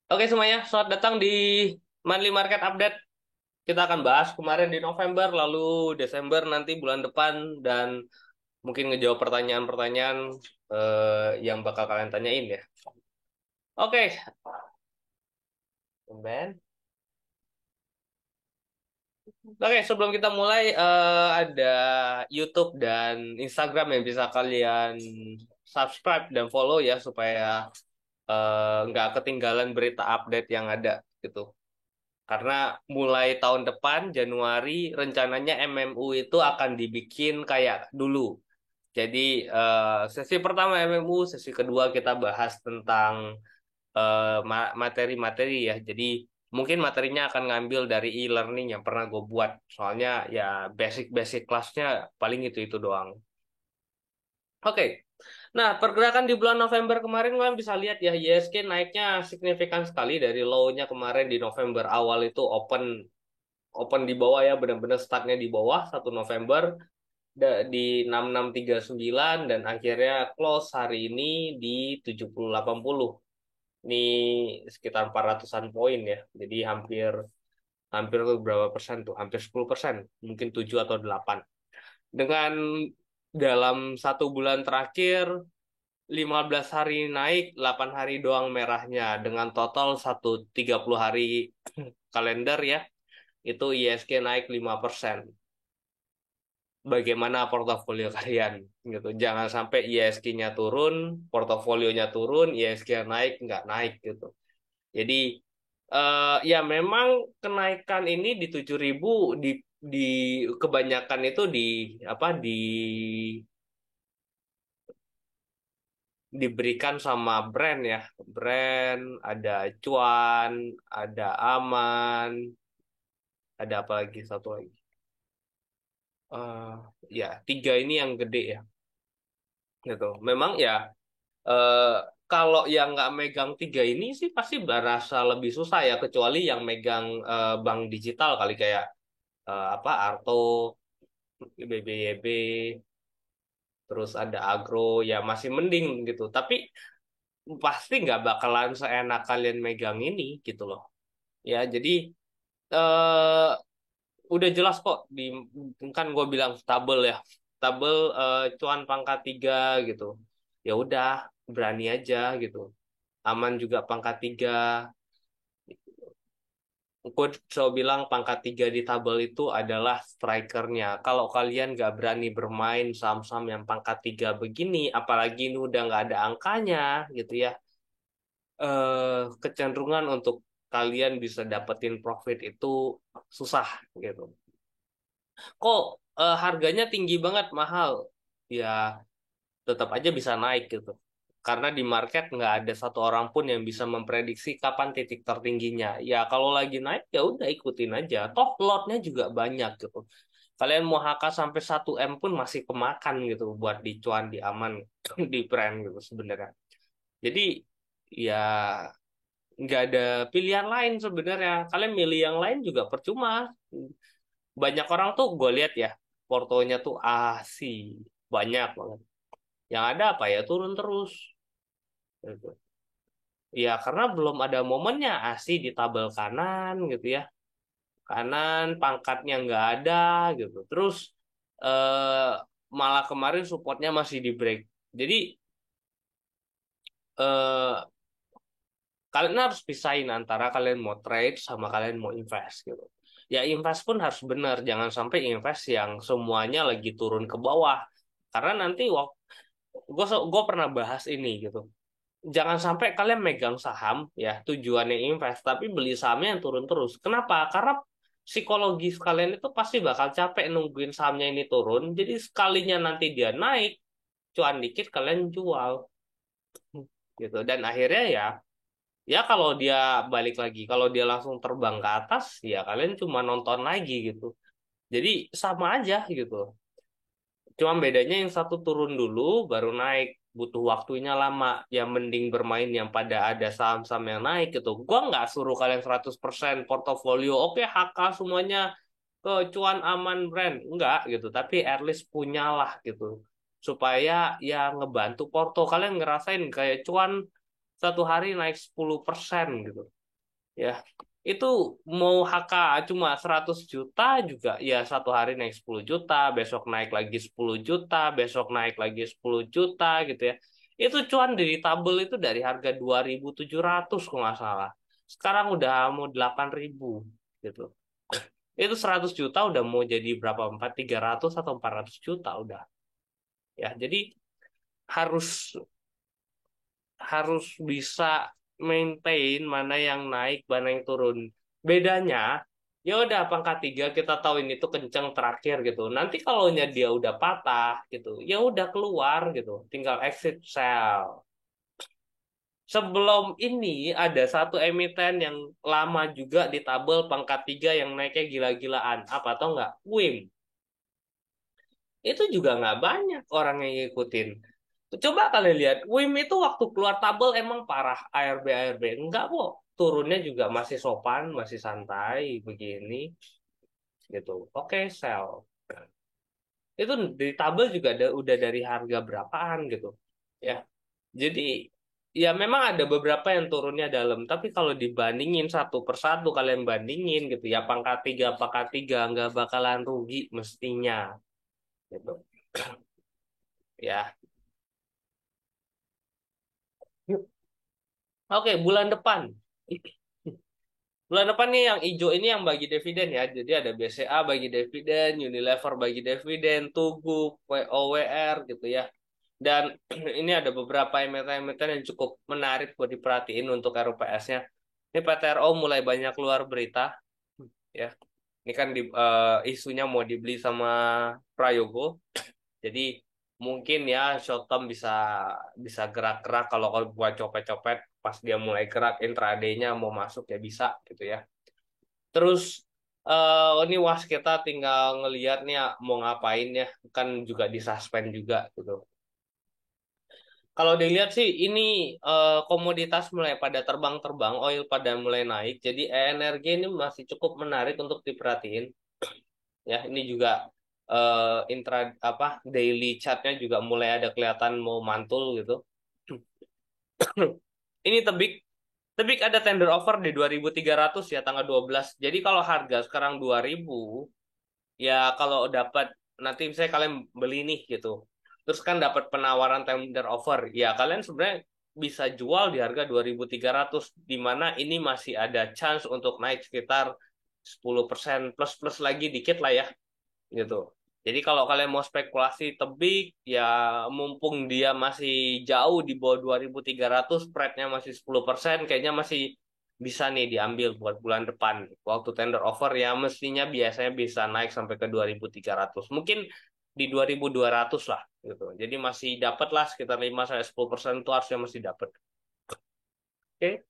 Oke semuanya, selamat datang di Monthly Market Update. Kita akan bahas kemarin di November, lalu Desember nanti bulan depan, dan mungkin ngejawab pertanyaan-pertanyaan yang bakal kalian tanyain ya. Oke, Ben. Oke, sebelum kita mulai, ada YouTube dan Instagram yang bisa kalian subscribe dan follow ya, supaya nggak ketinggalan berita update yang ada gitu. Karena mulai tahun depan, Januari, rencananya MMU itu akan dibikin kayak dulu. Jadi sesi pertama MMU, sesi kedua kita bahas tentang materi-materi ya. Jadi mungkin materinya akan ngambil dari e-learning yang pernah gue buat. Soalnya ya basic-basic kelasnya paling itu doang. Oke. Nah, pergerakan di bulan November kemarin kalian bisa lihat ya, ISG naiknya signifikan sekali dari low-nya kemarin di November awal itu open open di bawah ya, benar-benar startnya di bawah 1 November di 6639 dan akhirnya close hari ini di 7080. Ini sekitar 400-an poin ya. Jadi hampir hampir berapa persen tuh? Hampir 10%, mungkin 7 atau 8. Dengan dalam 1 bulan terakhir 15 hari naik, 8 hari doang merahnya dengan total 30 hari kalender ya. Itu ISG naik 5%. Bagaimana portofolio kalian gitu. Jangan sampai ISG-nya turun, portofolionya turun, ISG naik nggak naik gitu. Jadi ya memang kenaikan ini di 7.000 di kebanyakan itu di apa diberikan sama brand ya. Brand, ada cuan, ada aman, ada apa lagi satu lagi. eh ya, tiga ini yang gede ya gitu. Memang ya eh, kalau yang nggak megang tiga ini sih pasti berasa lebih susah ya, kecuali yang megang bank digital kali kayak apa Arto, BBYB, terus ada Agro ya masih mending gitu. Tapi pasti nggak bakalan seenak kalian megang ini gitu loh. Ya jadi eh udah jelas kok kan gue bilang stable ya, stable cuan pangkat 3 gitu. Ya udah berani aja gitu. Aman juga pangkat 3. Aku selalu bilang pangkat 3 di tabel itu adalah strikernya. Kalau kalian nggak berani bermain saham-saham yang pangkat 3 begini, apalagi ini udah nggak ada angkanya gitu ya, kecenderungan untuk kalian bisa dapetin profit itu susah gitu. Kok harganya tinggi banget, mahal? Ya tetap aja bisa naik gitu. Karena di market nggak ada satu orang pun yang bisa memprediksi kapan titik tertingginya. Ya kalau lagi naik ya udah ikutin aja. Toh lotnya juga banyak gitu. Kalian mau HK sampai 1 M pun masih kemakan gitu buat dicuan di aman di brand gitu sebenarnya. Jadi ya nggak ada pilihan lain sebenarnya. Kalian milih yang lain juga percuma. Banyak orang tuh gue lihat ya, portonya tuh asih banyak banget. Yang ada apa ya turun terus. Gitu. Ya karena belum ada momennya ASI di tabel kanan gitu ya. Kanan pangkatnya nggak ada gitu. Terus eh, malah kemarin supportnya masih di break. Jadi eh, kalian harus pisahin antara kalian mau trade sama kalian mau invest gitu. Ya invest pun harus benar. Jangan sampai invest yang semuanya lagi turun ke bawah. Karena nanti gue pernah bahas ini gitu. Jangan sampai kalian megang saham ya tujuannya invest tapi beli sahamnya yang turun terus. Kenapa? Karena psikologis kalian itu pasti bakal capek nungguin sahamnya ini turun. Jadi sekalinya nanti dia naik, cuan dikit kalian jual gitu. Dan akhirnya ya kalau dia balik lagi, kalau dia langsung terbang ke atas, ya kalian cuma nonton lagi gitu. Jadi sama aja gitu. Cuma bedanya yang satu turun dulu baru naik. Butuh waktunya lama. Ya mending bermain yang pada ada saham-saham yang naik gitu. Gua nggak suruh kalian 100% portofolio. Oke, HK semuanya ke cuan aman brand. Enggak gitu. Tapi at least punyalah gitu. Supaya ya ngebantu porto. Kalian ngerasain kayak cuan 1 hari naik 10% gitu. ya. Itu mau HK cuma 100 juta juga ya, satu hari naik 10 juta, besok naik lagi 10 juta, besok naik lagi 10 juta gitu ya. Itu cuan dari tabel itu dari harga 2.700 kok nggak salah. Sekarang udah mau 8.000 gitu. Itu 100 juta udah mau jadi berapa? 300 atau 400 juta udah. Ya, jadi harus harus bisa maintain mana yang naik, mana yang turun. Bedanya, ya udah pangkat 3 kita tahu ini tuh kenceng terakhir gitu. Nanti kalau dia udah patah gitu, ya udah keluar gitu, tinggal exit sell. Sebelum ini ada satu emiten yang lama juga di tabel pangkat 3 yang naiknya gila-gilaan. Apa tau nggak? WIM. Itu juga nggak banyak orang yang ngikutin. Coba kalian lihat, WIM itu waktu keluar tabel emang parah ARB enggak kok. Turunnya juga masih sopan, masih santai begini gitu. Oke, sell. Itu di tabel juga udah dari harga berapaan gitu. Ya. Jadi ya memang ada beberapa yang turunnya dalam, tapi kalau dibandingin satu persatu kalian bandingin gitu ya, pangkat tiga nggak bakalan rugi mestinya gitu. Ya. Oke, bulan depan. Bulan depan nih yang hijau ini yang bagi dividen ya. Jadi ada BCA bagi dividen, Unilever bagi dividen, Tugu, WOWR gitu ya. Dan ini ada beberapa emiten-emiten yang cukup menarik buat diperhatiin untuk RUPS-nya. Ini PTRO mulai banyak keluar berita ya. Ini kan isunya mau dibeli sama Prayogo. Jadi mungkin ya short term bisa bisa gerak-gerak, kalau buat copet-copet pas dia mulai gerak intraday-nya mau masuk ya bisa gitu ya. Terus ini was kita tinggal ngelihat nih ya, mau ngapain ya, kan juga disuspend juga gitu. Kalau dilihat sih ini komoditas mulai pada terbang-terbang, oil pada mulai naik, jadi energi ini masih cukup menarik untuk diperhatiin. Ya, ini juga intra apa daily chartnya juga mulai ada kelihatan mau mantul gitu. Ini tebik tebik ada tender offer di 2.300 ya tanggal 12. Jadi kalau harga sekarang 2.000, ya kalau dapat nanti misalnya kalian beli nih gitu. Terus kan dapat penawaran tender offer. Ya kalian sebenarnya bisa jual di harga 2.300, di mana ini masih ada chance untuk naik sekitar 10% plus plus lagi dikit lah ya gitu. Jadi kalau kalian mau spekulasi tebik, ya mumpung dia masih jauh di bawah 2.300, spreadnya masih 10%, kayaknya masih bisa nih diambil buat bulan depan. Waktu tender offer ya mestinya biasanya bisa naik sampai ke 2.300. Mungkin di 2.200 lah gitu. Jadi masih dapat lah sekitar 5-10% itu harusnya masih dapat. Oke.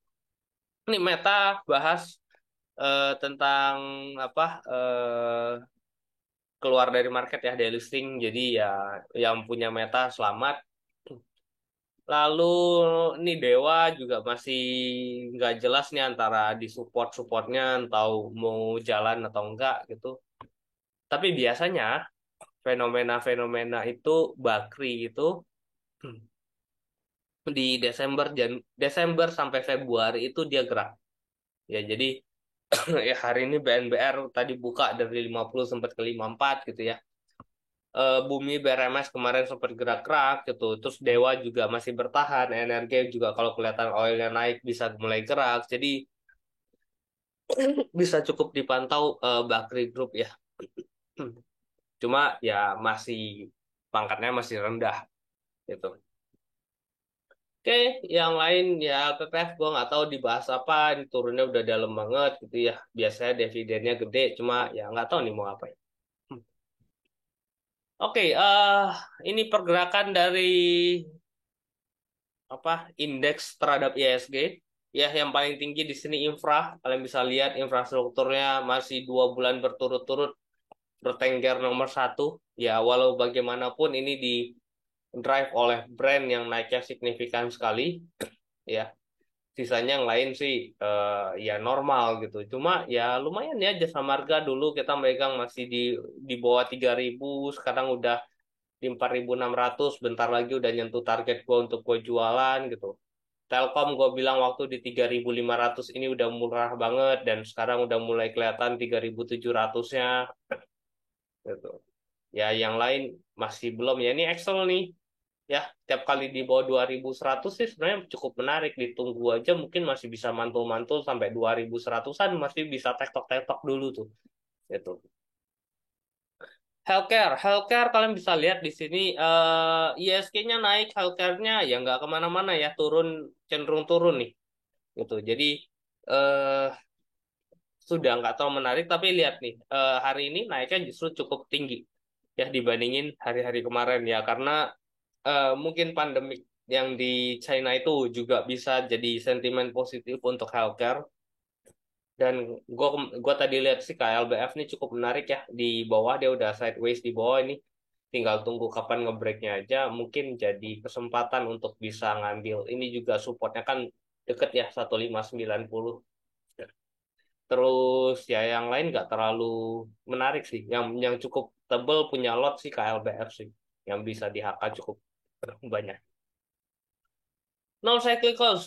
Ini Meta bahas tentang apa keluar dari market ya, delisting. Jadi ya yang punya Meta selamat. Lalu ini Dewa juga masih nggak jelas nih antara di supportnya entau mau jalan atau enggak gitu. Tapi biasanya fenomena-fenomena itu Bakri itu di Desember sampai Februari itu dia gerak. Ya jadi ya hari ini BNBR tadi buka dari 50 sempat ke 54 gitu ya. Bumi BRMS kemarin sempat gerak-gerak gitu. Terus Dewa juga masih bertahan, energi juga kalau kelihatan oilnya naik bisa mulai gerak. Jadi bisa cukup dipantau Bakri Group ya. Cuma ya masih pangkatnya masih rendah gitu. Oke, yang lain ya PPF gue nggak tahu dibahas apa. Ini turunnya udah dalam banget gitu ya. Biasanya dividennya gede, cuma ya nggak tahu nih mau apa ya. Oke, ini pergerakan dari apa indeks terhadap ISG ya, yang paling tinggi di sini infra. Kalian bisa lihat infrastrukturnya masih 2 bulan berturut-turut bertengger nomor satu ya, walau bagaimanapun ini di drive oleh brand yang naiknya signifikan sekali ya. Sisanya yang lain sih ya normal gitu, cuma ya lumayan ya. Jasa Marga dulu kita megang masih di bawah 3.000, sekarang udah di 4.600, bentar lagi udah nyentuh target gue untuk gue jualan gitu. Telkom gue bilang waktu di 3.500 ini udah murah banget dan sekarang udah mulai kelihatan 3.700-nya gitu. Ya yang lain masih belum ya. Ini Excel nih. Ya, tiap kali di bawah 2.100 sih sebenarnya cukup menarik. Ditunggu aja mungkin masih bisa mantul-mantul sampai 2.100-an masih bisa tektok-tektok dulu tuh. Gitu. Healthcare kalian bisa lihat di sini ISG-nya naik, healthcare-nya ya nggak kemana-mana ya, cenderung turun nih. Gitu. Jadi eh sudah nggak terlalu menarik, tapi lihat nih hari ini naiknya justru cukup tinggi ya dibandingin hari-hari kemarin ya karena mungkin pandemik yang di China itu juga bisa jadi sentimen positif untuk healthcare. Dan gue tadi lihat sih KLBF ini cukup menarik ya di bawah dia udah sideways di bawah ini. Tinggal tunggu kapan ngebreaknya aja. Mungkin jadi kesempatan untuk bisa ngambil. Ini juga supportnya kan deket ya 1.590. Terus ya yang lain nggak terlalu menarik sih. Yang cukup tebel punya lot sih KLBF sih. Yang bisa di HK cukup banyak. No cyclicals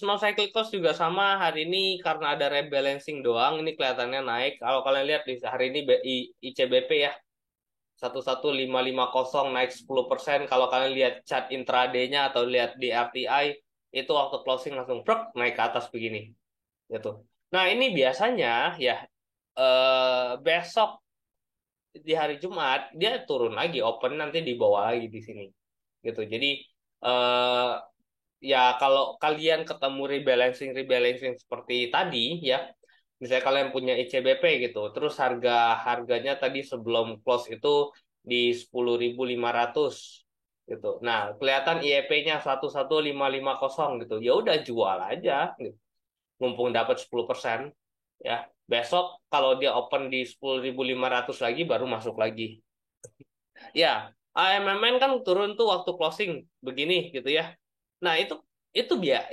juga sama hari ini karena ada rebalancing doang. Ini kelihatannya naik. Kalau kalian lihat di hari ini ICBP ya 11550 naik 10%. Kalau kalian lihat chart intraday-nya atau lihat di RTI itu waktu closing langsung brok naik ke atas begini gitu. Nah, ini biasanya ya besok di hari Jumat dia turun lagi open nanti di bawah lagi di sini gitu. Jadi eh ya kalau kalian ketemu rebalancing seperti tadi ya, misalnya kalian punya ICBP gitu, terus harganya tadi sebelum close itu di 10.500 gitu. Nah, kelihatan IEP-nya 11550 gitu. Ya udah jual aja gitu. Mumpung dapat 10% ya. Besok kalau dia open di 10.500 lagi baru masuk lagi. Ya, AMMN kan turun tuh waktu closing begini gitu ya. Nah, itu ya.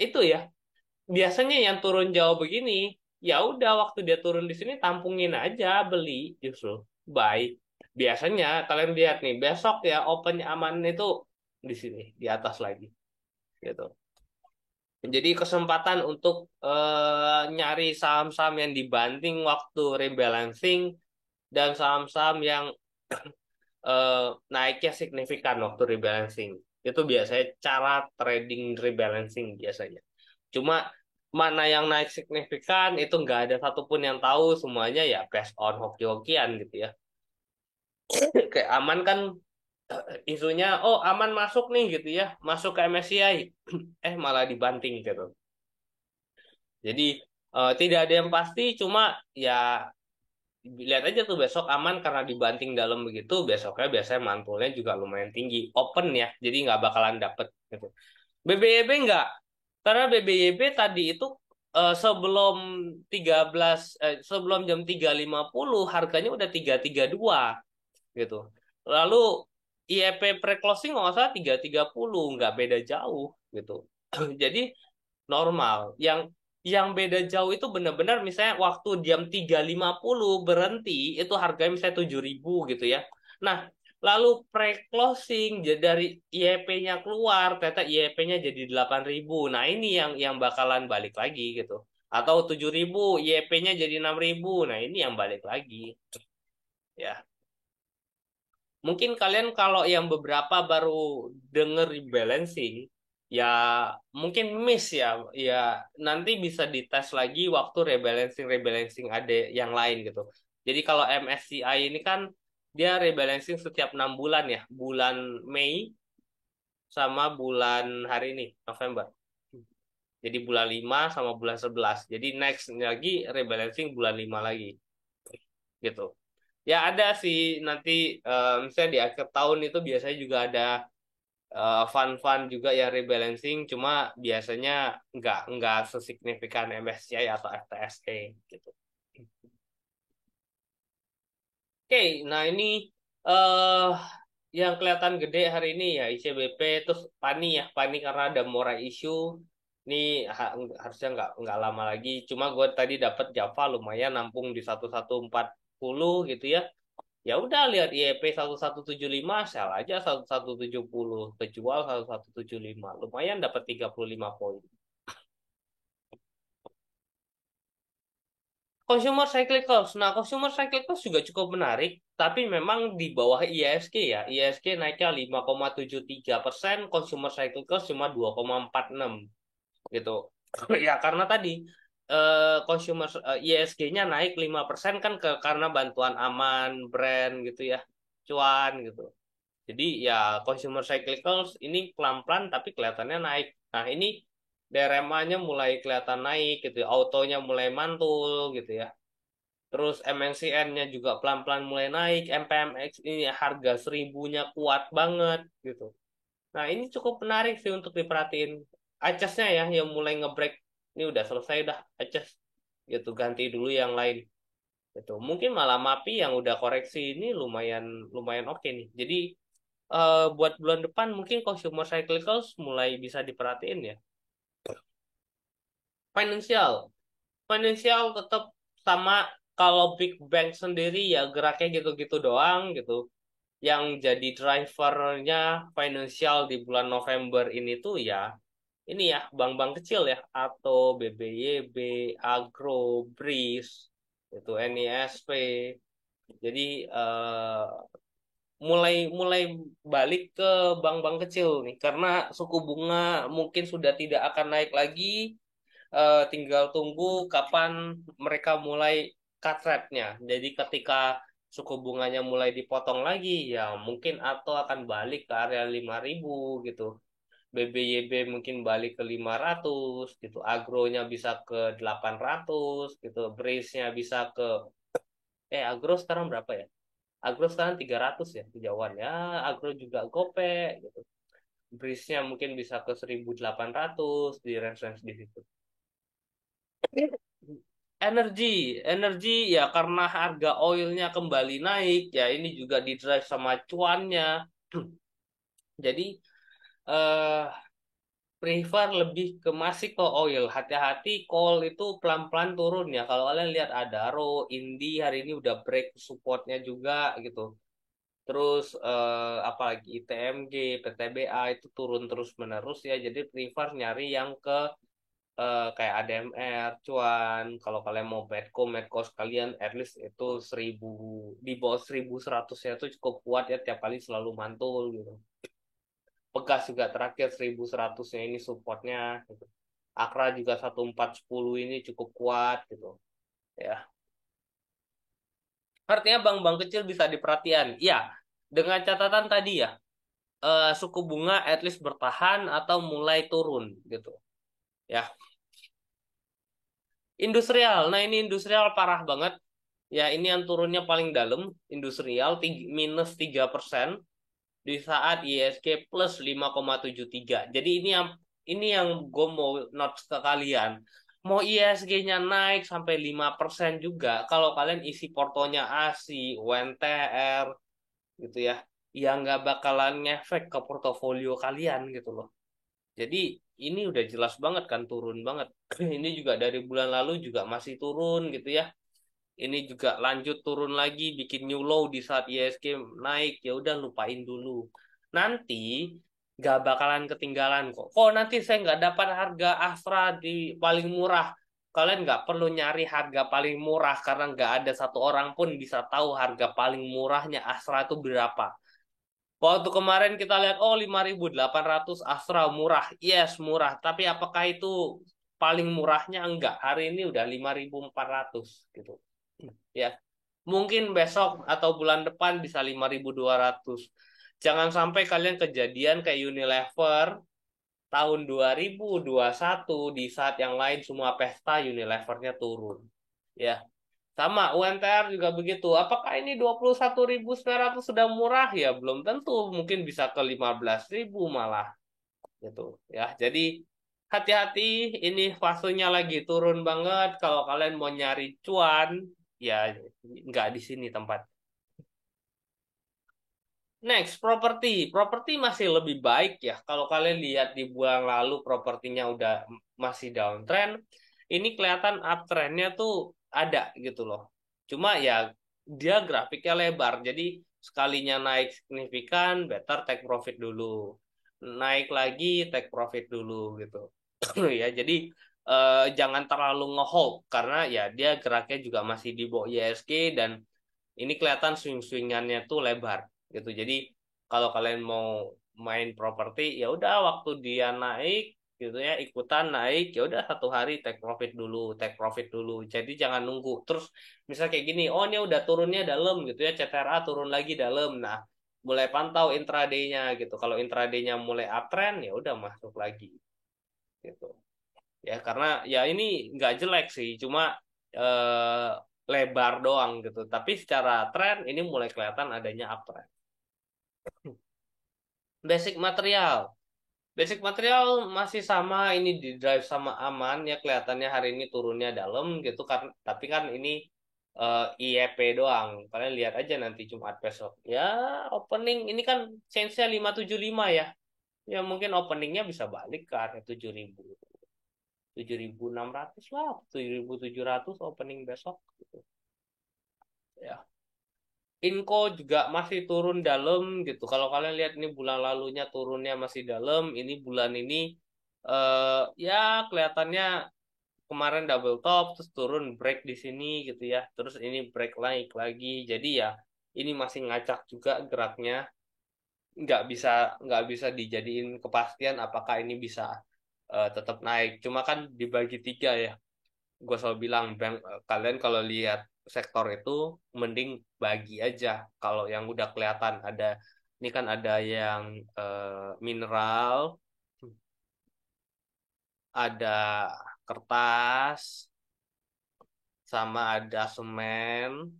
Biasanya yang turun jauh begini, ya udah waktu dia turun di sini tampungin aja beli justru buy. Biasanya kalian lihat nih besok ya open aman itu di sini di atas lagi gitu. Jadi kesempatan untuk nyari saham-saham yang dibanting waktu rebalancing dan saham-saham yang naiknya signifikan waktu rebalancing. Itu biasanya cara trading rebalancing biasanya. Cuma mana yang naik signifikan itu nggak ada satupun yang tahu semuanya ya based on hoki-hokian gitu ya. Kayak aman kan isunya oh aman masuk nih gitu ya masuk ke MSCI malah dibanting gitu. Jadi tidak ada yang pasti cuma ya lihat aja tuh besok aman karena dibanting dalam begitu besoknya biasanya mantulnya juga lumayan tinggi open ya jadi nggak bakalan dapet gitu. BBYB nggak karena BBYB tadi itu sebelum sebelum jam 3.50 harganya udah 332 gitu. Lalu IEP pre-closing nggak salah 330 nggak beda jauh gitu. Jadi normal. Yang beda jauh itu benar-benar misalnya waktu jam 3.50 berhenti itu harganya misalnya 7.000 gitu ya. Nah, lalu pre-closing dari IEP-nya keluar, ternyata IEP-nya jadi 8.000. Nah, ini yang bakalan balik lagi gitu. Atau 7.000, IEP-nya jadi 6.000. Nah, ini yang balik lagi. Ya. Mungkin kalian kalau yang beberapa baru denger rebalancing, ya mungkin miss ya, ya nanti bisa dites lagi waktu rebalancing ada yang lain gitu. Jadi kalau MSCI ini kan dia rebalancing setiap 6 bulan ya, bulan Mei sama bulan hari ini November. Jadi bulan 5 sama bulan 11. Jadi next lagi rebalancing bulan 5 lagi gitu. Ya ada sih nanti misalnya di akhir tahun itu biasanya juga ada fund-fund juga ya rebalancing, cuma biasanya nggak sesignifikan MSCI atau FTSE gitu. Oke, nah ini eh yang kelihatan gede hari ini ya ICBP terus Pani ya Pani karena ada Mora issue ini harusnya nggak lama lagi. Cuma gue tadi dapat Java lumayan nampung di 1140 gitu ya. Ya udah lihat IEP 1175 sell aja 1170 kejual 1175 lumayan dapat 35 poin Consumer cyclicals. Nah, consumer cyclicals juga cukup menarik, tapi memang di bawah IISG ya. IISG naiknya 5,73%, consumer cyclicals cuma 2,46 gitu. Ya karena tadi consumer ISG-nya naik 5% kan karena bantuan aman, brand gitu ya, cuan gitu. Jadi ya consumer cyclicals ini pelan-pelan tapi kelihatannya naik. Nah, ini DRMA-nya mulai kelihatan naik gitu, ya. Autonya mulai mantul gitu ya. Terus MNCN-nya juga pelan-pelan mulai naik, MPMX ini harga seribunya kuat banget gitu. Nah, ini cukup menarik sih untuk diperhatiin. Acesnya ya yang mulai ngebreak. Ini udah selesai dah Aces. Gitu, ganti dulu yang lain. Gitu. Mungkin malah MAPI yang udah koreksi ini lumayan lumayan oke nih. Jadi buat bulan depan mungkin consumer cyclicals mulai bisa diperhatiin ya. Financial. Financial tetap sama kalau Big Bank sendiri ya geraknya gitu-gitu doang gitu. Yang jadi drivernya financial di bulan November ini tuh ya ini ya bank-bank kecil ya atau BBYB, Agro, BRIS, itu NISP. Jadi mulai mulai balik ke bank-bank kecil nih karena suku bunga mungkin sudah tidak akan naik lagi. Tinggal tunggu kapan mereka mulai cut rate-nya. Jadi ketika suku bunganya mulai dipotong lagi ya mungkin atau akan balik ke area 5.000 gitu. BBYB mungkin balik ke 500 gitu, agronya bisa ke 800 gitu, brace-nya bisa ke agro sekarang berapa ya? Agro sekarang 300 ya kejauhan ya, agro juga gope gitu. Brace-nya mungkin bisa ke 1.800 di range-range di situ. Energi, energi ya karena harga oilnya kembali naik ya ini juga didrive sama cuannya. Jadi eh prefer lebih ke masih ke oil. Hati-hati call itu pelan-pelan turun ya. Kalau kalian lihat Adaro, Indi hari ini udah break supportnya juga gitu. Terus apalagi ITMG, PTBA itu turun terus menerus ya. Jadi prefer nyari yang ke kayak ADMR, cuan. Kalau kalian mau Medco sekalian at least itu 1.000 di bawah 1.100 ya itu cukup kuat ya tiap kali selalu mantul gitu. Pegas juga terakhir 1.100-nya ini supportnya gitu. Akra juga 1410 ini cukup kuat gitu ya. Artinya bank-bank kecil bisa diperhatian. Iya, dengan catatan tadi ya, suku bunga at least bertahan atau mulai turun gitu. Ya, industrial. Nah, ini industrial parah banget. Ya, ini yang turunnya paling dalam, industrial minus 3% di saat ISG plus 5,73. Jadi ini yang gue mau notes ke kalian. Mau ISG-nya naik sampai 5% juga, kalau kalian isi portonya ASI, UNTR, gitu ya, ya nggak bakalan ngefek ke portofolio kalian gitu loh. Jadi ini udah jelas banget kan turun banget. Ini juga dari bulan lalu juga masih turun gitu ya. Ini juga lanjut turun lagi, bikin new low di saat ISG naik. Ya udah lupain dulu. Nanti nggak bakalan ketinggalan kok. Kok nanti saya nggak dapat harga Astra di paling murah. Kalian nggak perlu nyari harga paling murah karena nggak ada satu orang pun bisa tahu harga paling murahnya Astra itu berapa. Waktu kemarin kita lihat, oh 5.800 Astra murah. Yes, murah. Tapi apakah itu paling murahnya? Enggak. Hari ini udah 5.400 gitu. Ya, mungkin besok atau bulan depan bisa 5.200. Jangan sampai kalian kejadian kayak Unilever tahun 2021 di saat yang lain semua pesta Unilevernya turun. Ya, sama UNTR juga begitu. Apakah ini 21.900 sudah murah? Ya, belum tentu. Mungkin bisa ke 15.000 malah gitu. Ya, jadi hati-hati ini fasenya lagi turun banget. Kalau kalian mau nyari cuan, ya nggak di sini tempat. Next, properti. Properti masih lebih baik ya. Kalau kalian lihat di bulan lalu propertinya udah masih downtrend, ini kelihatan uptrendnya tuh ada gitu loh. Cuma ya dia grafiknya lebar, jadi sekalinya naik signifikan, better take profit dulu. Naik lagi, take profit dulu gitu. Ya, jadi jangan terlalu ngehold karena ya dia geraknya juga masih di bawah ISG dan ini kelihatan swing-swingannya tuh lebar gitu. Jadi kalau kalian mau main properti ya udah waktu dia naik gitu ya ikutan naik ya udah satu hari take profit dulu. Jadi jangan nunggu. Terus misal kayak gini, oh ini udah turunnya dalam gitu ya, CTRA turun lagi dalam. Nah, mulai pantau intraday-nya gitu. Kalau intraday-nya mulai uptrend ya udah masuk lagi gitu. Ya karena ya ini nggak jelek sih, cuma eh, lebar doang gitu. Tapi secara tren ini mulai kelihatan adanya uptrend. Basic material. Basic material masih sama, ini di drive sama aman ya kelihatannya hari ini turunnya dalam gitu kan. Tapi kan ini IEP doang. Kalian lihat aja nanti Jumat besok. Ya opening ini kan change-nya 575 ya. Ya mungkin openingnya bisa balik ke area 7.000. 7.600 lah, 7.700 opening besok gitu. Ya. Inco juga masih turun dalam gitu. Kalau kalian lihat ini bulan lalunya turunnya masih dalam, ini bulan ini ya kelihatannya kemarin double top terus turun break di sini gitu ya. Terus ini break naik lagi. Jadi ya ini masih ngacak juga geraknya. Nggak bisa dijadiin kepastian apakah ini bisa tetap naik. Cuma kan dibagi tiga ya. Gue selalu bilang kalian kalau lihat sektor itu mending bagi aja kalau yang udah kelihatan ada ini kan ada yang mineral ada kertas sama ada semen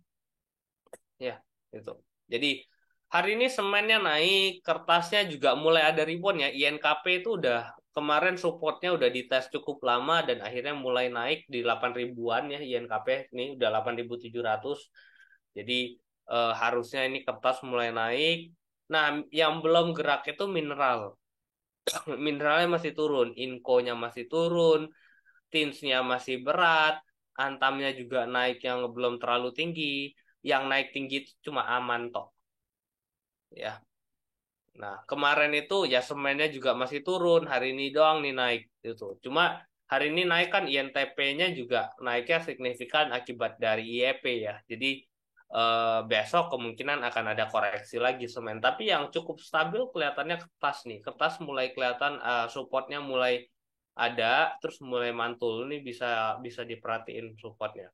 ya itu jadi hari ini semennya naik kertasnya juga mulai ada rebound ya INKP itu udah kemarin supportnya udah dites cukup lama dan akhirnya mulai naik di 8 ribuan ya INKP ini udah 8.700 jadi harusnya ini kertas mulai naik nah yang belum gerak itu mineral mineralnya masih turun inkonya masih turun tinsnya masih berat antamnya juga naik yang belum terlalu tinggi yang naik tinggi itu cuma aman toh ya. Nah, kemarin itu ya semennya juga masih turun, hari ini doang nih naik gitu. Cuma hari ini naik kan INTP-nya juga naiknya signifikan akibat dari IEP ya. Jadi besok kemungkinan akan ada koreksi lagi semen. Tapi yang cukup stabil kelihatannya kertas nih. Kertas mulai kelihatan supportnya mulai ada, terus mulai mantul nih bisa bisa diperhatiin supportnya.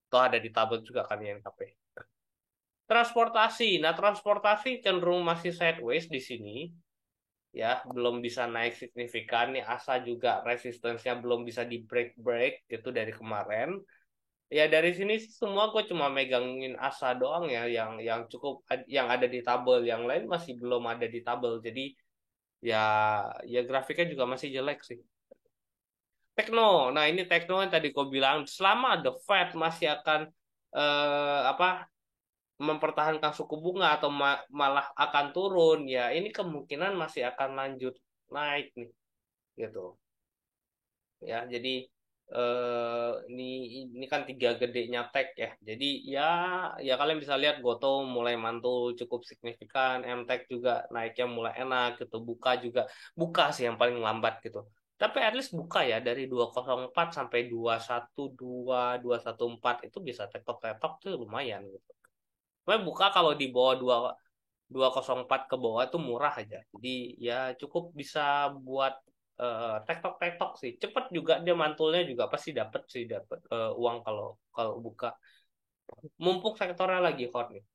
Toh ada di tabel juga kan INKP. Transportasi. Nah, transportasi cenderung masih sideways di sini ya belum bisa naik signifikan nih asa juga resistensinya belum bisa di break break gitu dari kemarin ya dari sini sih semua gue cuma megangin asa doang ya yang cukup yang ada di tabel yang lain masih belum ada di tabel jadi ya ya grafiknya juga masih jelek sih Tekno nah ini Tekno yang tadi gue bilang selama The Fed masih akan apa mempertahankan suku bunga atau malah akan turun ya ini kemungkinan masih akan lanjut naik nih gitu ya jadi ini kan tiga gedenya tech ya jadi ya ya kalian bisa lihat Goto mulai mantul cukup signifikan MTech juga naiknya mulai enak gitu buka sih yang paling lambat gitu tapi at least buka ya dari 204 sampai 212 214 itu bisa tektok-tektok tuh lumayan gitu. Tapi buka kalau di bawah 204 ke bawah itu murah aja. Jadi ya cukup bisa buat tektok-tektok sih. Cepet juga dia mantulnya juga pasti dapat uang kalau kalau buka. Mumpuk sektornya lagi hot nih.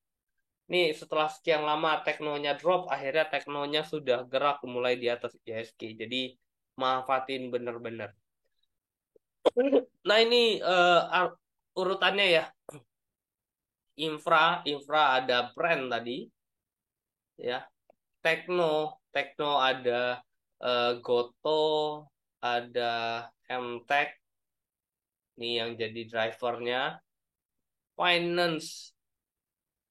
Nih setelah sekian lama teknonya drop, akhirnya teknonya sudah gerak mulai di atas ISG. Jadi manfaatin bener-bener. Nah ini urutannya ya. Infra ada brand tadi ya. Tekno, Tekno ada Goto, ada MTech, nih yang jadi drivernya. Finance,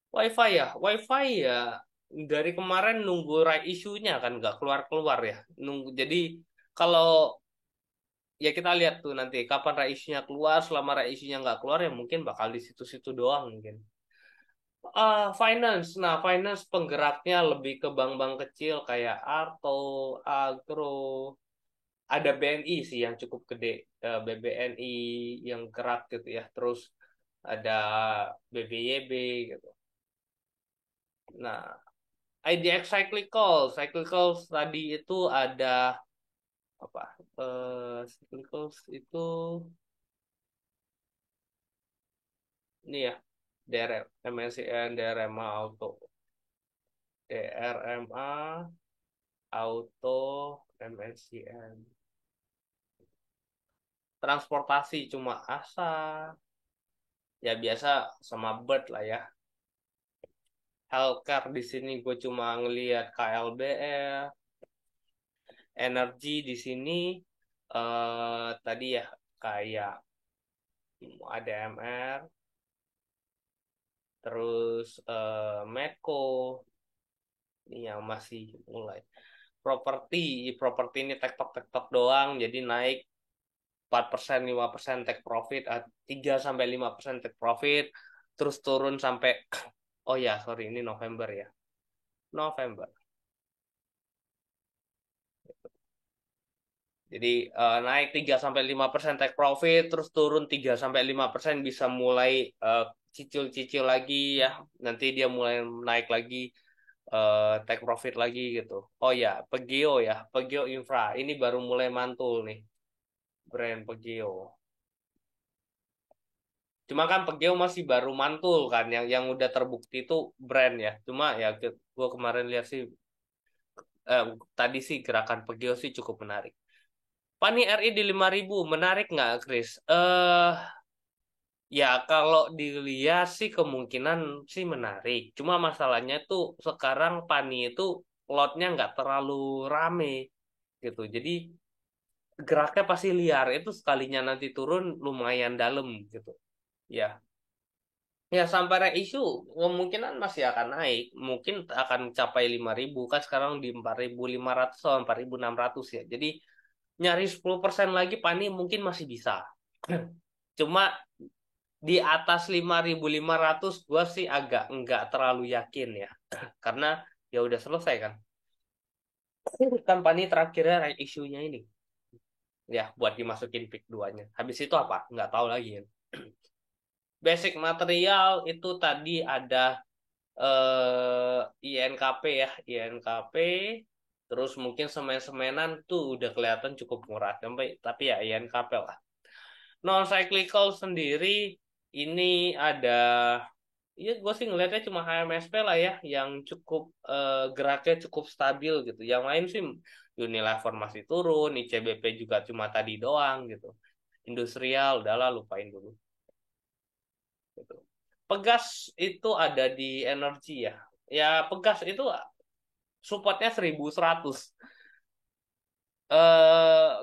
WiFi ya, WiFi ya dari kemarin nunggu right issue-nya kan nggak keluar-keluar ya. Nunggu, jadi kalau ya kita lihat tuh nanti kapan right issue-nya keluar, selama right issue-nya nggak keluar ya mungkin bakal di situ-situ doang mungkin. Finance. Nah, finance penggeraknya lebih ke bank-bank kecil kayak Arto, Agro, ada BNI sih yang cukup gede, BBNI yang gerak gitu ya. Terus ada BBYB gitu. Nah, IDX Cyclicals tadi itu ada apa? Cyclicals itu ini ya, DRM, MNCN, DRMA Auto, DRMA Auto, MNCN. Transportasi cuma asa, ya biasa sama Bird lah ya. Healthcare di sini gue cuma ngelihat KLBR, energi di sini tadi ya kayak ADMR, terus Medco ini yang masih mulai. Properti, properti ini tektok-tektok doang, jadi naik 4%, 5% take profit, 3 sampai 5% take profit, terus turun sampai oh ya, sorry ini November ya. November. Jadi naik 3 sampai 5% take profit, terus turun 3 sampai 5% bisa mulai cicil-cicil lagi ya. Nanti dia mulai naik lagi take profit lagi gitu. Oh ya, Pegeo ya, Pegeo Infra. Ini baru mulai mantul nih, brand Pegeo. Cuma kan Pegeo masih baru mantul kan, yang udah terbukti itu brand ya. Cuma ya gua kemarin lihat sih eh, tadi sih gerakan Pegeo sih cukup menarik. Pani RI di 5.000 menarik nggak, Chris? Ya kalau dilihat sih kemungkinan sih menarik. Cuma masalahnya tuh sekarang Pani itu lotnya nggak terlalu rame gitu. Jadi geraknya pasti liar. Itu sekalinya nanti turun lumayan dalam gitu. Ya, ya sampai isu kemungkinan masih akan naik. Mungkin akan capai 5.000 kan sekarang di 4.500 atau 4.600 ya. Jadi nyari 10% lagi Pani mungkin masih bisa. Cuma di atas 5.500 gue sih agak nggak terlalu yakin ya. Karena ya udah selesai kan. Kan Pani terakhirnya isunya ini. Ya buat dimasukin pick 2-nya. Habis itu apa? Nggak tahu lagi ya. Basic material itu tadi ada INKP ya, INKP, terus mungkin semen-semenan tuh udah kelihatan cukup murah, tapi ya INKP lah. Non cyclical sendiri ini ada, ya gue sih ngelihatnya cuma HMSP lah ya, yang cukup geraknya cukup stabil gitu. Yang lain sih Unilever masih turun, ICBP juga cuma tadi doang gitu. Industrial, udahlah lupain dulu. Gitu. Pegas itu ada di energi ya. Ya Pegas itu supportnya 1.100.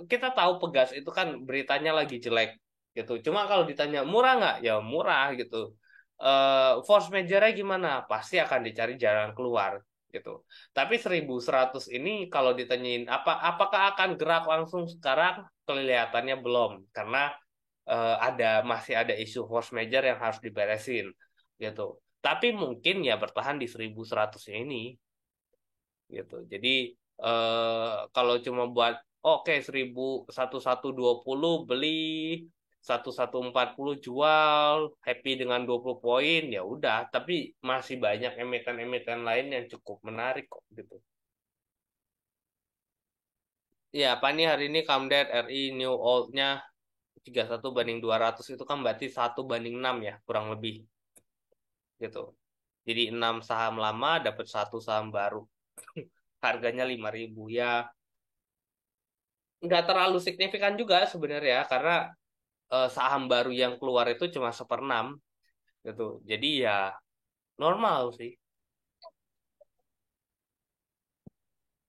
Kita tahu Pegas itu kan beritanya lagi jelek gitu. Cuma kalau ditanya murah nggak? Ya murah gitu. Force majornya gimana? Pasti akan dicari jalan keluar gitu. Tapi 1.100 ini kalau ditanyain apakah akan gerak langsung sekarang? Kelihatannya belum karena masih ada isu force major yang harus diberesin gitu. Tapi mungkin ya bertahan di 1.100 ini gitu. Jadi kalau cuma buat oke 1.1120 beli 1.140 jual happy dengan 20 poin ya udah. Tapi masih banyak emiten-emiten lain yang cukup menarik kok gitu. Ya, apa nih hari ini Camdet RI New Old-nya 31 banding 200 itu kan berarti 1 banding 6 ya kurang lebih gitu. Jadi 6 saham lama dapat 1 saham baru. Harganya 5.000 ya. Nggak terlalu signifikan juga sebenarnya karena saham baru yang keluar itu cuma 1/6 gitu. Jadi ya normal sih.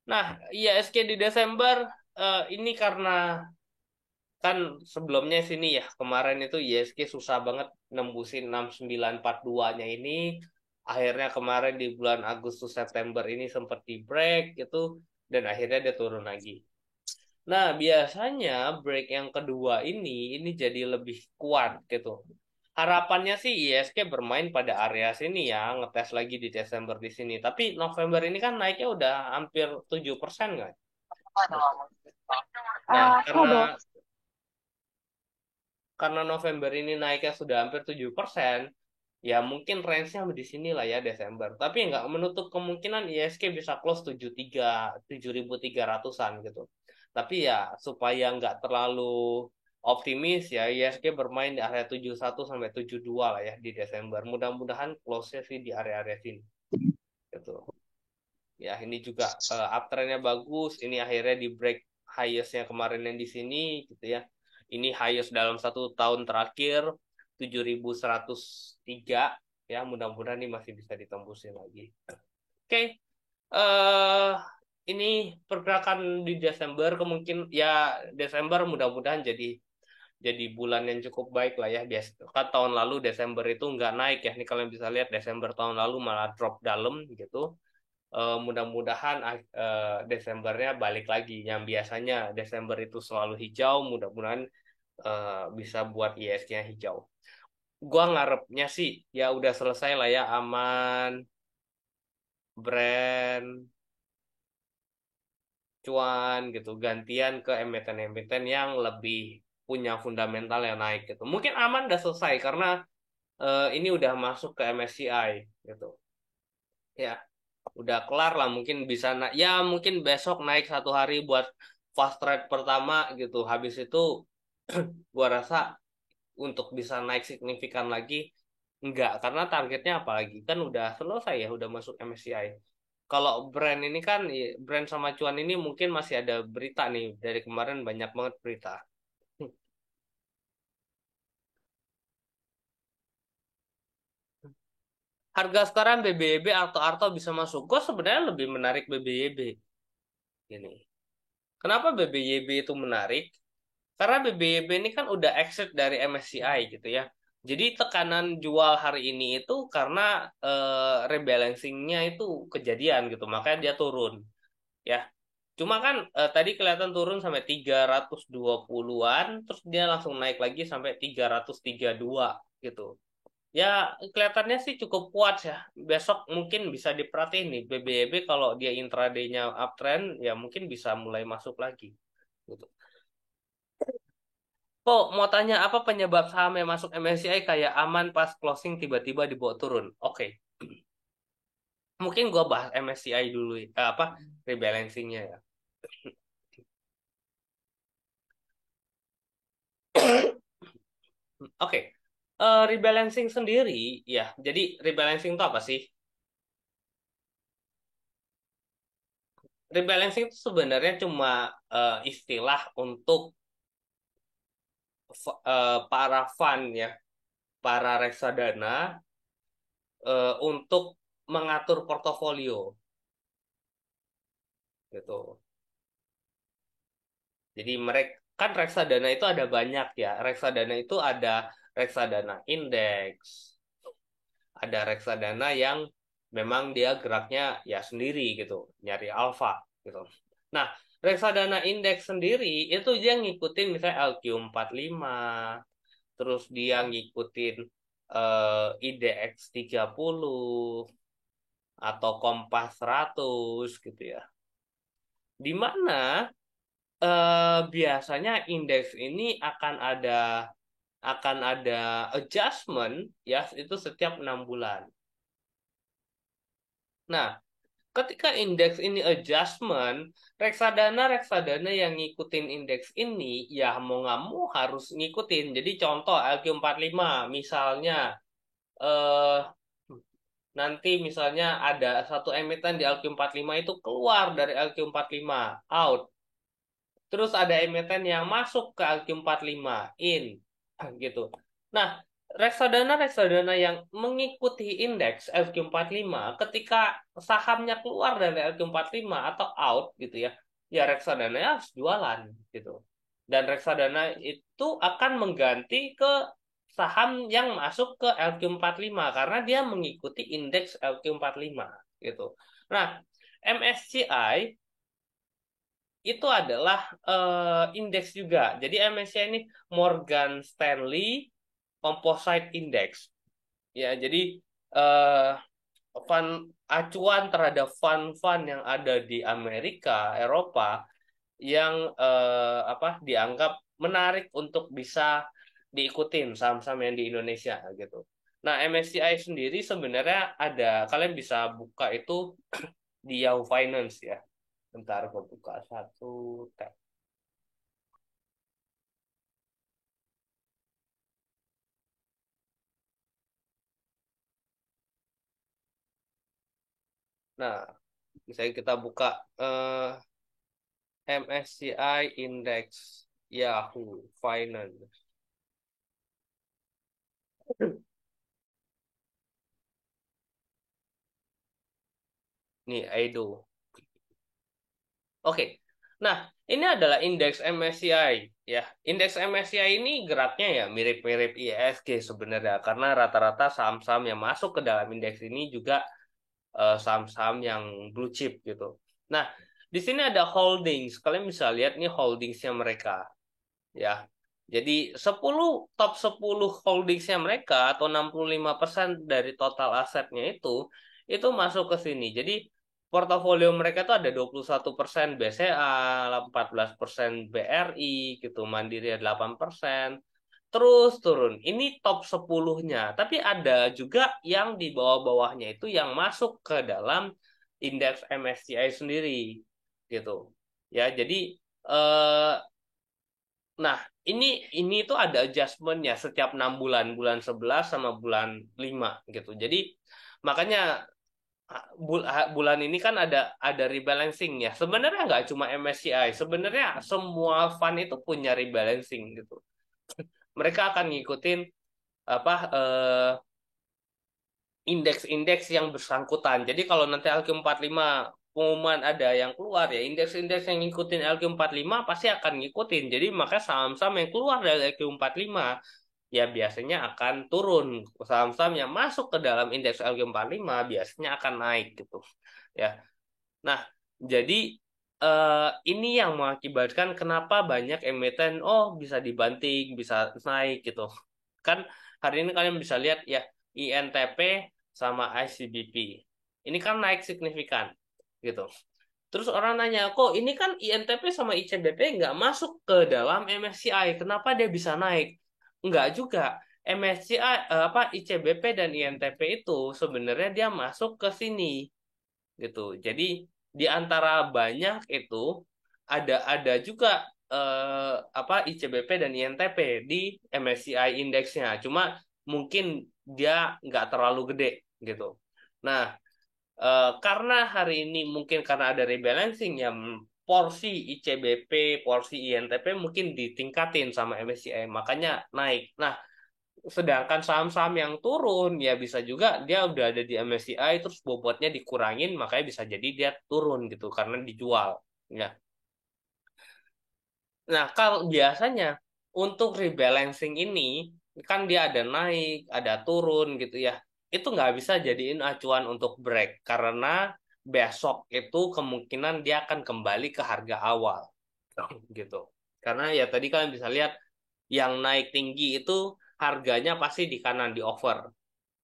Nah, IHSG di Desember ini karena kan sebelumnya sini ya kemarin itu IHSG susah banget nembusin 6942-nya ini. Akhirnya kemarin di bulan Agustus September ini sempat di break gitu dan akhirnya dia turun lagi. Nah, biasanya break yang kedua ini jadi lebih kuat gitu. Harapannya sih ISG bermain pada area sini ya, ngetes lagi di Desember di sini. Tapi November ini kan naiknya udah hampir 7% nggak? Nah, Ada. karena November ini naiknya sudah hampir 7%, ya mungkin range-nya di sini lah ya Desember. Tapi nggak menutup kemungkinan ISG bisa close 7.300-an gitu. Tapi ya supaya nggak terlalu optimis ya ISG bermain di area 71 sampai 72 lah ya di Desember. Mudah-mudahan close-nya sih di area-area sini gitu. Ya ini juga uptrend-nya bagus. Ini akhirnya di break highest-nya kemarin yang di sini gitu ya. Ini highest dalam 1 tahun terakhir 7.103 ya. Mudah-mudahan ini masih bisa ditembusin lagi. Oke, eh ini pergerakan di Desember kemungkinan ya Desember mudah-mudahan jadi bulan yang cukup baik lah ya. Biasa kan tahun lalu Desember itu nggak naik ya. Ini kalian bisa lihat Desember tahun lalu malah drop dalam gitu. Mudah-mudahan Desembernya balik lagi. Yang biasanya Desember itu selalu hijau, mudah-mudahan bisa buat ISG-nya hijau. Gua ngarepnya sih ya udah selesai lah ya aman, brand, cuan gitu. Gantian ke emiten-emiten yang lebih punya fundamental yang naik gitu. Mungkin aman udah selesai karena ini udah masuk ke MSCI gitu. Ya, udah kelar lah mungkin bisa ya mungkin besok naik 1 hari buat fast trade pertama gitu habis itu gua rasa untuk bisa naik signifikan lagi enggak karena targetnya apalagi kan udah selesai ya udah masuk MSCI kalau brand ini kan brand sama cuan ini mungkin masih ada berita nih dari kemarin banyak banget berita. Harga sekarang BBYB atau Arto bisa masuk gue sebenarnya lebih menarik BBYB ini kenapa BBYB itu menarik. Karena BBYB ini kan udah exit dari MSCI gitu ya. Jadi tekanan jual hari ini itu karena rebalancingnya itu kejadian gitu, makanya dia turun ya. Cuma kan tadi kelihatan turun sampai 320-an, terus dia langsung naik lagi sampai 332 gitu. Ya kelihatannya sih cukup kuat ya. Besok mungkin bisa diperhatiin nih BBYB kalau dia intraday-nya uptrend ya mungkin bisa mulai masuk lagi gitu. Kok mau tanya apa penyebab saham yang masuk MSCI kayak aman pas closing tiba-tiba dibawa turun? Oke, mungkin gua bahas MSCI dulu, apa rebalancingnya ya. Oke, rebalancing sendiri ya. Jadi rebalancing itu apa sih? Rebalancing itu sebenarnya cuma istilah untuk para fund ya, para reksadana untuk mengatur portofolio gitu. Jadi mereka kan reksadana itu ada banyak ya. Reksadana itu ada reksadana indeks, ada reksadana yang memang dia geraknya ya sendiri gitu, nyari alfa gitu. Nah, reksadana indeks sendiri itu dia ngikutin misalnya LQ45, terus dia ngikutin IDX 30 atau Kompas 100 gitu ya. Di mana biasanya indeks ini akan ada adjustment ya itu setiap 6 bulan. Nah, ketika indeks ini adjustment, reksadana-reksadana yang ngikutin indeks ini ya mau nggak mau harus ngikutin. Jadi contoh LQ45 misalnya eh nanti misalnya ada satu emiten di LQ45 itu keluar dari LQ45 out. Terus ada emiten yang masuk ke LQ45 in gitu. Nah, reksadana-reksadana yang mengikuti indeks LQ45 ketika sahamnya keluar dari LQ45 atau out gitu ya, ya reksadana harus jualan gitu. Dan reksadana itu akan mengganti ke saham yang masuk ke LQ45 karena dia mengikuti indeks LQ45 gitu. Nah, MSCI itu adalah indeks juga. Jadi MSCI ini Morgan Stanley Composite Index. Ya, jadi eh, fund acuan terhadap fund-fund yang ada di Amerika, Eropa yang apa dianggap menarik untuk bisa diikutin saham-saham yang di Indonesia gitu. Nah, MSCI sendiri sebenarnya ada, kalian bisa buka itu di Yahoo Finance ya. Bentar, gue buka satu tab. Nah, misalnya kita buka MSCI Index Yahoo Finance. Nih, Aido. Oke. Nah, ini adalah indeks MSCI ya. Indeks MSCI ini geraknya ya mirip-mirip ISG sebenarnya karena rata-rata saham-saham yang masuk ke dalam indeks ini juga saham-saham yang blue chip gitu. Nah, di sini ada holdings. Kalian bisa lihat nih holdingsnya mereka ya. Jadi 10 top 10 holdingsnya mereka atau 65% dari total asetnya itu masuk ke sini. Jadi portofolio mereka tuh ada 21% BCA, 14% BRI gitu, Mandiri ada 8%. Terus turun. Ini top 10-nya. Tapi ada juga yang di bawah-bawahnya itu yang masuk ke dalam indeks MSCI sendiri gitu. Ya, jadi eh, nah, ini tuh ada adjustmentnya setiap 6 bulan, bulan 11 sama bulan 5 gitu. Jadi makanya bulan ini kan ada rebalancing ya. Sebenarnya nggak cuma MSCI, sebenarnya semua fund itu punya rebalancing gitu. Mereka akan ngikutin apa indeks-indeks yang bersangkutan. Jadi kalau nanti LQ45 pengumuman ada yang keluar ya, indeks-indeks yang ngikutin LQ45 pasti akan ngikutin. Jadi maka saham-saham yang keluar dari LQ45 ya biasanya akan turun. Saham-saham yang masuk ke dalam indeks LQ45 biasanya akan naik gitu. Ya. Nah, jadi ini yang mengakibatkan kenapa banyak emiten oh bisa dibanting, bisa naik gitu. Kan hari ini kalian bisa lihat ya INTP sama ICBP. Ini kan naik signifikan gitu. Terus orang nanya, kok ini kan INTP sama ICBP nggak masuk ke dalam MSCI, kenapa dia bisa naik? Nggak juga. MSCI apa ICBP dan INTP itu sebenarnya dia masuk ke sini gitu. Jadi di antara banyak itu ada juga apa ICBP dan INTP di MSCI indeksnya. Cuma mungkin dia nggak terlalu gede gitu. Nah, karena hari ini mungkin karena ada rebalancing ya porsi ICBP, porsi INTP mungkin ditingkatin sama MSCI, makanya naik. Nah, sedangkan saham-saham yang turun ya bisa juga dia udah ada di MSCI terus bobotnya dikurangin makanya bisa jadi dia turun gitu karena dijual. Ya. Nah, kalau biasanya untuk rebalancing ini kan dia ada naik, ada turun gitu ya. Itu nggak bisa jadiin acuan untuk break karena besok itu kemungkinan dia akan kembali ke harga awal gitu. Karena ya tadi kalian bisa lihat yang naik tinggi itu harganya pasti di kanan di over.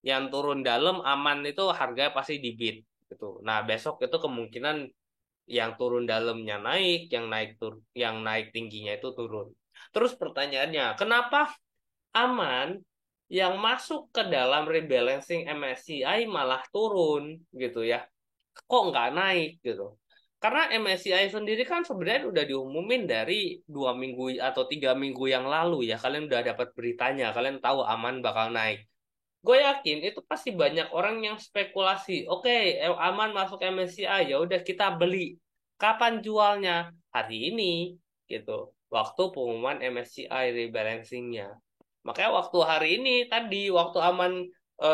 Yang turun dalam aman itu harganya pasti di bid gitu. Nah, besok itu kemungkinan yang turun dalamnya naik, yang naik tingginya itu turun. Terus pertanyaannya, kenapa aman yang masuk ke dalam rebalancing MSCI malah turun gitu ya? Kok nggak naik gitu? Karena MSCI sendiri kan sebenarnya udah diumumin dari 2 minggu atau 3 minggu yang lalu ya. Kalian udah dapat beritanya, kalian tahu aman bakal naik. Gue yakin itu pasti banyak orang yang spekulasi. Oke, aman masuk MSCI, ya udah kita beli. Kapan jualnya? Hari ini, gitu. Waktu pengumuman MSCI rebalancingnya. Makanya waktu hari ini tadi, waktu aman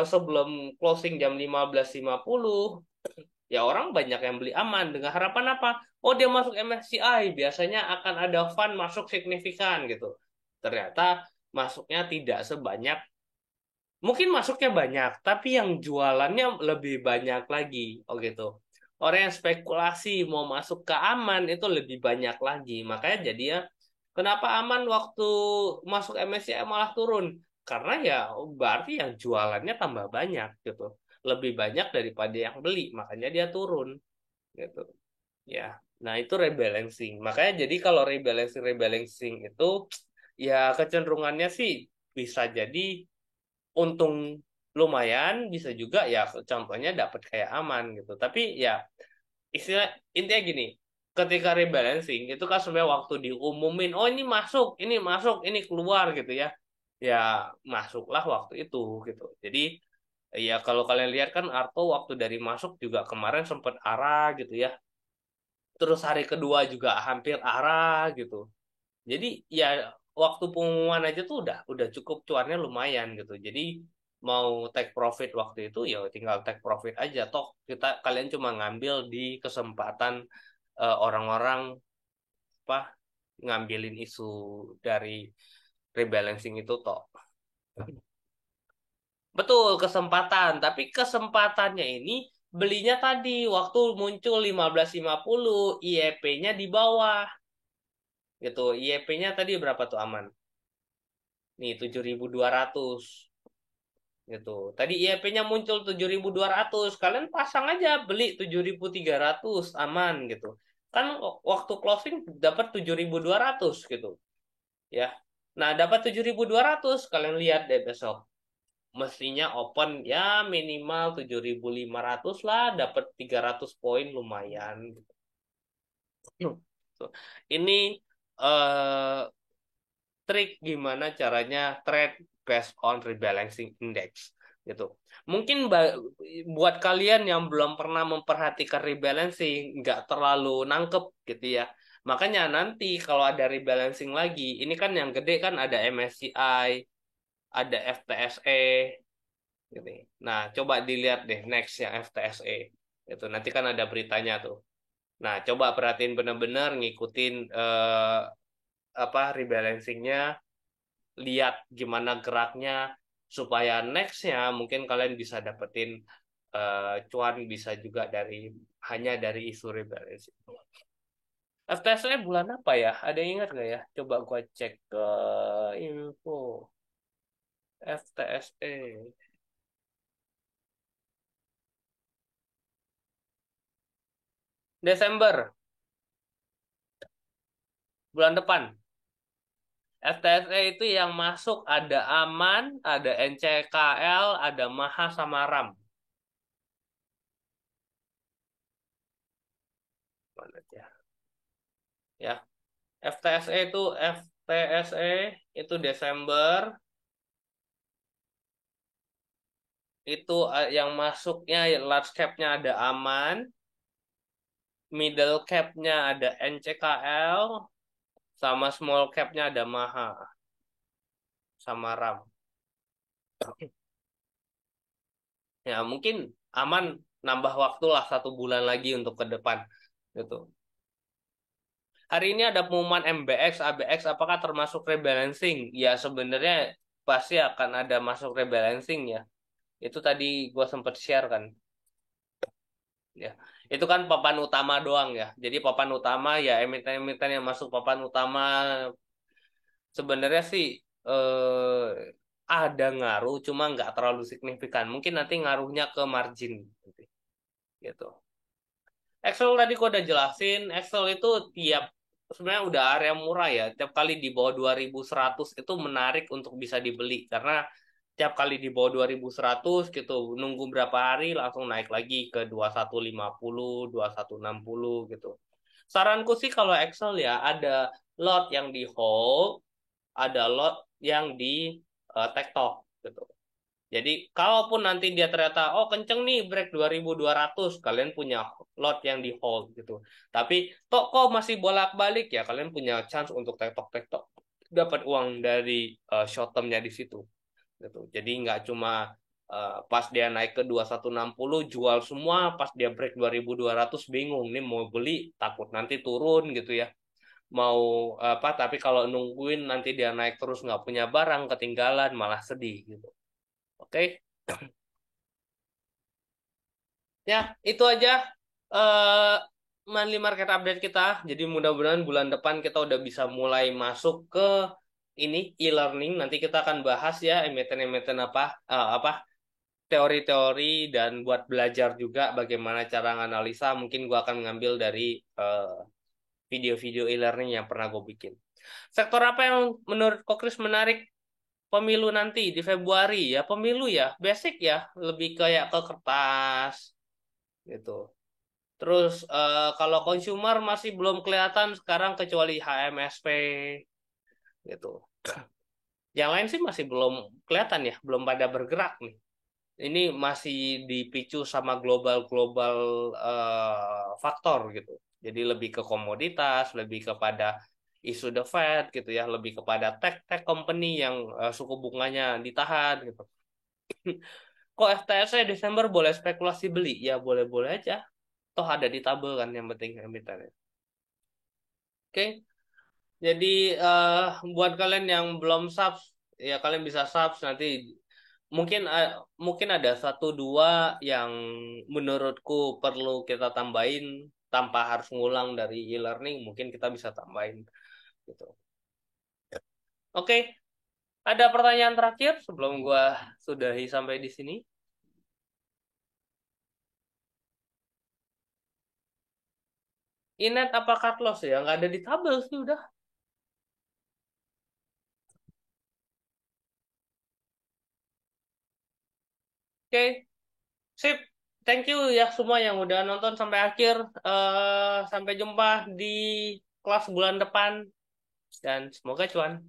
sebelum closing jam 15.50, ya orang banyak yang beli aman dengan harapan apa? Oh dia masuk MSCI, biasanya akan ada fund masuk signifikan gitu. Ternyata masuknya tidak sebanyak mungkin masuknya banyak, tapi yang jualannya lebih banyak lagi. Oh gitu. Orang yang spekulasi mau masuk ke aman itu lebih banyak lagi. Makanya jadi ya, kenapa aman waktu masuk MSCI malah turun? Karena ya berarti yang jualannya tambah banyak gitu. Lebih banyak daripada yang beli, makanya dia turun gitu. Ya, nah itu rebalancing. Makanya jadi kalau rebalancing itu ya kecenderungannya sih bisa jadi untung lumayan, bisa juga ya contohnya dapat kayak aman gitu. Tapi ya istilah intinya gini, ketika rebalancing itu kan sebenarnya waktu diumumin, oh ini masuk, ini keluar gitu ya. Ya masuklah waktu itu gitu. Jadi ya kalau kalian lihat kan Arto waktu dari masuk juga kemarin sempat arah gitu ya. Terus hari kedua juga hampir arah gitu. Jadi ya waktu pengumuman aja tuh udah cukup cuannya lumayan gitu. Jadi mau take profit waktu itu ya tinggal take profit aja. Toh kalian cuma ngambil di kesempatan orang-orang apa ngambilin isu dari rebalancing itu toh. Betul kesempatan, tapi kesempatannya ini belinya tadi waktu muncul 15.50 IEP-nya di bawah gitu. IEP-nya tadi berapa tuh aman? Nih 7.200 gitu. Tadi IEP-nya muncul 7.200. Kalian pasang aja beli 7.300 aman gitu. Kan waktu closing dapat 7.200 gitu ya. Nah, dapat 7.200 kalian lihat deh besok. Mestinya open ya minimal 7.500 lah, dapat 300 poin lumayan gitu. Ini eh trik gimana caranya trade based on rebalancing index gitu. Mungkin buat kalian yang belum pernah memperhatikan rebalancing nggak terlalu nangkep gitu ya. Makanya nanti kalau ada rebalancing lagi, ini kan yang gede kan ada MSCI, ada FTSE gitu. Nah, coba dilihat deh next yang FTSE. Itu nanti kan ada beritanya tuh. Nah, coba perhatiin bener-bener ngikutin apa rebalancingnya, lihat gimana geraknya supaya nextnya mungkin kalian bisa dapetin cuan bisa juga dari hanya dari isu rebalancing. FTSE bulan apa ya? Ada yang ingat nggak ya? Coba gua cek ke info FTSE. Desember bulan depan. FTSE itu yang masuk ada Aman, ada NCKL, ada Maha sama RAM. Mana ya? Ya, FTSE itu Desember itu yang masuknya large cap-nya ada Aman, middle cap-nya ada NCKL, sama small cap-nya ada Maha sama RAM. Ya, mungkin Aman nambah waktu lah 1 bulan lagi untuk ke depan gitu. Hari ini ada pengumuman MBX, ABX, apakah termasuk rebalancing? Ya sebenarnya pasti akan ada masuk rebalancing ya. Itu tadi gue sempat share kan. Ya, itu kan papan utama doang ya. Jadi papan utama ya emiten-emiten yang masuk papan utama sebenarnya sih ada ngaruh, cuma nggak terlalu signifikan. Mungkin nanti ngaruhnya ke margin gitu. Excel tadi gua udah jelasin, Excel itu tiap sebenarnya udah area murah ya. Tiap kali di bawah 2.100 itu menarik untuk bisa dibeli karena tiap kali di bawah 2.100 gitu nunggu berapa hari langsung naik lagi ke 2150, 2160 gitu. Saranku sih kalau Excel ya ada lot yang di hold, ada lot yang di tektok gitu. Jadi, kalaupun nanti dia ternyata, oh kenceng nih break 2.200, kalian punya lot yang di hold gitu. Tapi, kok masih bolak-balik ya, kalian punya chance untuk tektok-tektok dapat uang dari short term-nya di situ. Gitu. Jadi, nggak cuma pas dia naik ke 2160 jual semua, pas dia break 2.200 bingung, nih mau beli, takut nanti turun gitu ya. Mau apa, tapi kalau nungguin nanti dia naik terus nggak punya barang, ketinggalan, malah sedih gitu. Oke. Ya, itu aja eh monthly market update kita. Jadi mudah-mudahan bulan depan kita udah bisa mulai masuk ke ini e-learning. Nanti kita akan bahas ya emiten-emiten apa teori-teori dan buat belajar juga bagaimana cara nganalisa, mungkin gue akan ngambil dari video-video e-learning yang pernah gue bikin. Sektor apa yang menurut Kokris menarik pemilu nanti di Februari? Ya pemilu ya, basic ya, lebih kayak ke kertas gitu. Terus kalau consumer masih belum kelihatan sekarang kecuali HMSP gitu. Yang lain sih masih belum kelihatan ya, belum pada bergerak nih. Ini masih dipicu sama global-global faktor gitu. Jadi lebih ke komoditas, lebih kepada isu the Fed gitu ya, lebih kepada tech company yang suku bunganya ditahan gitu. Kok FTSE Desember boleh spekulasi beli? Ya boleh-boleh aja. Toh ada di tabel kan yang penting emitennya. Oke, jadi eh, buat kalian yang belum subs, ya kalian bisa subs nanti. Mungkin mungkin ada satu dua yang menurutku perlu kita tambahin tanpa harus ngulang dari e-learning. Mungkin kita bisa tambahin gitu. Oke, ada pertanyaan terakhir sebelum gua sudahi sampai di sini. Inet apa cut loss ya? Nggak ada di tabel sih udah. Oke, sip. Thank you ya semua yang udah nonton sampai akhir. Sampai jumpa di kelas bulan depan dan semoga cuan.